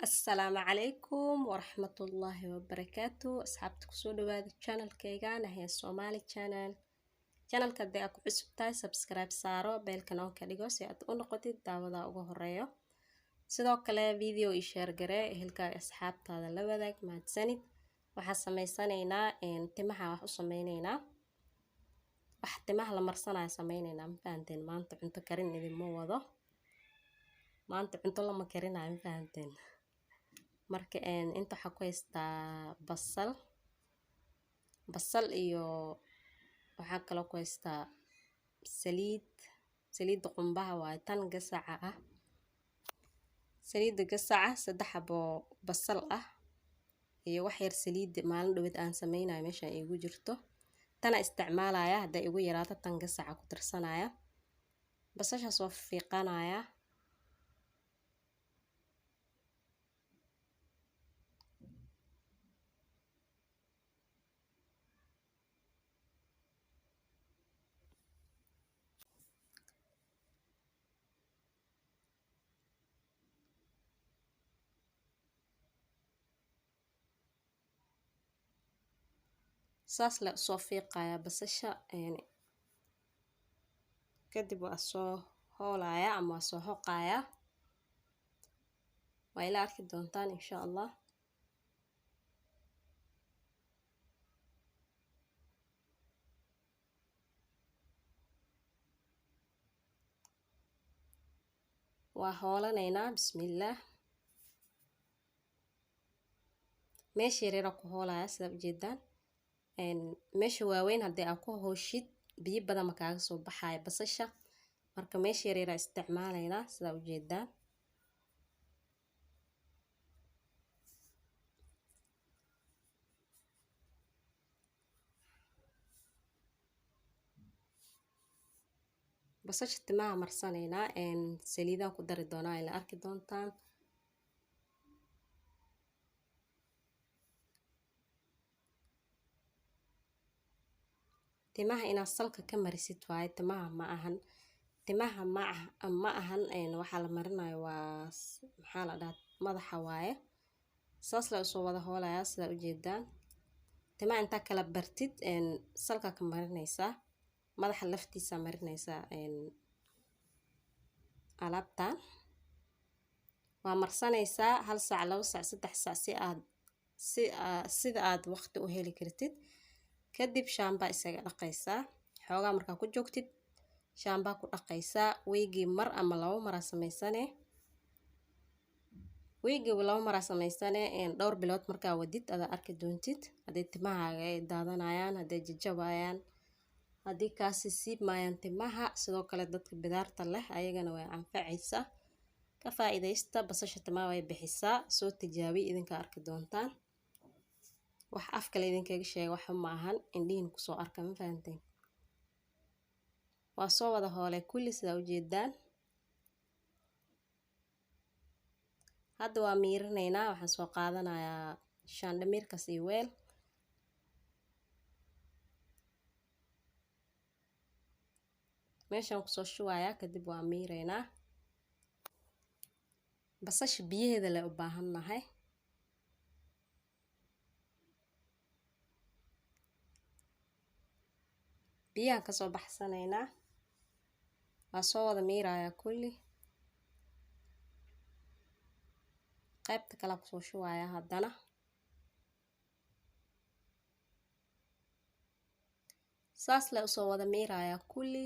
السلام عليكم ورحمة الله وبركاته. أصحابتك سودو هذا الشانل كيغانا هي الصومالي channel كدي أكو عسبتاي سبسكرايب سارو بيلكنون كديغو سي أد أنقطي داودا أغو هوريو sidoo kale video ii share garee ehelka asxaabtaada la wadaag mahadsanid. waxaan sameysanaynaa timaha wax u sameynaynaa wax timaha la marsanayo sameynaynaa ma fahanteen. maanta cunto karin idinma wado, maanta cunto lama karinayo ma fahanteen. marka inta waxaa ku haystaa basal iyo waxaa kaloo ku haystaa saliid qumbaha waaye tan gasaca ah. saliida gasaca 3 xabo basal ah iyo wax yar saliid maalin dhawid aan sameynayo meesha igu jirto. tana isticmaalaya haday igu yaraato tan gasaca ku tirsanaya. basasha soo fiiqanaya saas la soo fiiqaya basasha kadib waa soo hoolaya ama soo xoqaya. waa ila arki doontaan insha Allah. waa hoolanaynaa bismillah. meesha yareera ku hoolaya sida ujeedaan. meesha waaweyn haddii aad ku hooshid biyo badan ma kaaga soo baxaya basasha, marka meesha yareera isticmaalaynaa sida ujeedaan. basasha timaha marsanaynaa saliidaan ku dari doonaa ila arki doontaan. timaha inaad salka ka marisid waaye, timaha ma ahan waxaa la marinayo waa maxaa la dhahaa madaxa waaye. saas la soo wada hoolaya sida ujeedaan. timaha inta kala bartid salka ka marinaysaa, madaxa laftiisa marinaysaa alaabtan. waa marsanaysaa 1 saac 2 saac 3 saac sida aad waqti u heli kartid. kadib shaamba isaga dhaqaysaa xoogaa markaa ku joogtid shaamba ku dhaqaysaa. weygii mar ama 2 mar sameysane, weygii 2 mar sameysane dhowr bilood markaa wadid aad arki doontid haday timahaaga ay daadanayaan, haday jajabayaan, haddii kaasi siibmayaan timaha. sidoo kale dadka bidaarta leh ayagana way anfacaysaa. ka faa'iidaysta, basasha timaha way bixisaa. soo tijaabi idinka arki doontaan. wax afka la idinkaga sheego wax ma ahan, indhihiin ku soo arka ma fahanteen. waa soo wada hoolay kulli sida ujeedaan. hadda waa miirinaynaa. waxaan soo qaadanayaa shaandhamiirkas iyo weel. meeshaan ku soo shubayaa kadib waa miiraynaa. basasha biyaheeda la u baahannahay. biyaha ka soo baxsanaynaa. waa soo wada miirayaa kulli. qaybta kale ku soo shubayaa haddana. saas la soo wada miirayaa kulli.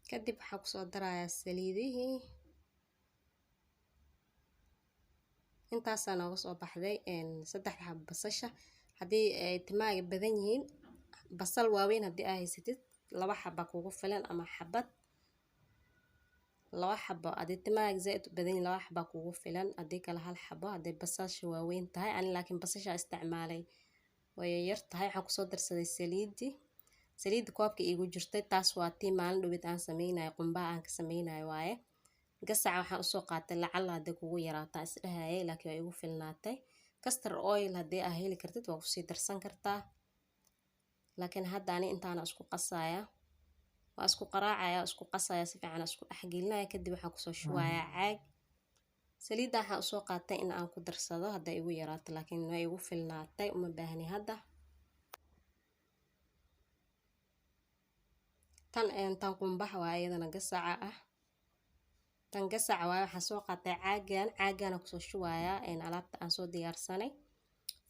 kadib waxaa ku soo darayaa saliidihii. intaasaa nooga soo baxday 3 xabo basasha. haddii ay timaaga badan yihiin basal waaweyn haddii aad haysatid 2 xabo kugu filan ama xabad. 2 xabo haddii timaaga zaid u badan yihiin 2 xabo kugu filan, haddii kale 1 xabo haddii basasha waaweyn tahay. ani laakiin basasha isticmaalay way yar tahay. waxaan ku soo darsaday saliidi. saliidda koobka iigu jirtay taas waa tii maalin dhowid aan sameynayo qumbaha aan ka sameynayo waaye. Gasaca waxaan usoo qaatay lacala hadday kugu yaraataa isdhahayay laakiin waa igu filnaatay. Castor oil haddii aa heli kartid waa kusii darsan kartaa, laakiin hadda ani intaana isku qasaya, waa isku qaraacaya, isku qasaya, si fiican isku dhexgelinaya. Kadib waxaan kusoo shubayaa caag. Saliidda waxaan usoo qaatay in aan ku darsado hadday igu yaraato, laakiin waa igu filnaatay, uma baahni hadda. tan qumbaha waa iyadana gasaca ah. Tan gasaca waa waxaan soo qaatay caagana kusoo shubayaa alaabta aan soo diyaarsanay.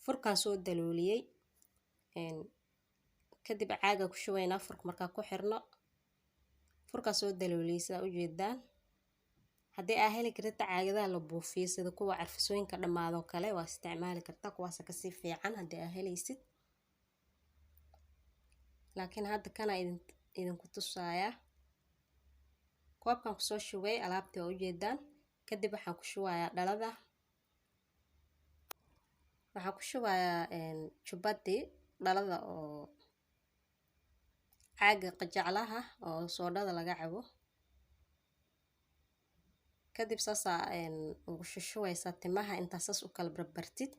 Furkaan soo dalooliyay. Kadib caaga ku shubaynaa furka markaa ku xirno. Furkaan soo dalooliyay sida u jeedaan. haddii aa heli kartid caagadaha la buufiyo sida kuwa carfisooyinka dhamaado kale waa isticmaali kartaa, kuwaas ka sii fiican haddii aa helaysid. laakiin hadda kana idinku tusaaya. koobkan kusoo shubay alaabtii waa ujeedaan. Kadib waxaan ku shubayaa dhalada. waxaan ku shubayaa jubbadii dhalada oo caaga qajaclaha oo soodhada laga cabo. kadib saasaa ugu shushubaysaa timaha intaa saas u kala barbartid.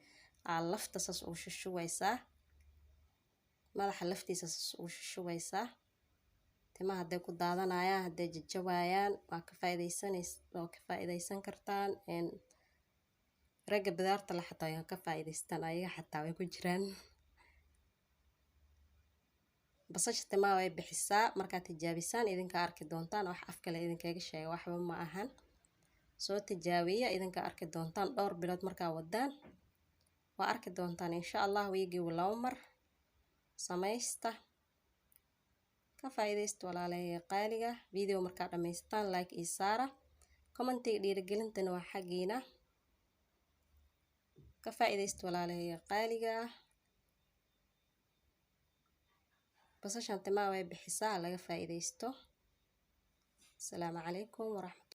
lafta saas ugu shushubaysaa. madaxa laftiisa saas ugu shushubaysaa. timaha hadday ku daadanayaan, hadday jajabayaan waa ka faa'iidaysan kartaan. ragga bidaarta la xataa way ka faa'iidaystaan, ayaga xataa way ku jiraan. basasha timaha way bixisaa, markaad tijaabisaan idinka arki doontaan. wax af kale idinkaga sheega waxba ma ahan. soo tijaabiya idinka arki doontaan. dhowr bilood markaa wadaan waa arki doontaan insha Allah. wiigii 2 mar samaysta. ka faa'iidaysta walaalahayga qaaliga. video markaa dhamaystaan like ii saara. commentiga dhiirigelintana waa xagiina. ka faa'iidaysta walaalahayga qaaliga. basashan timaha way bixisaa, laga faa'iidaysto. Assalaamu calaykum waraxmatullahi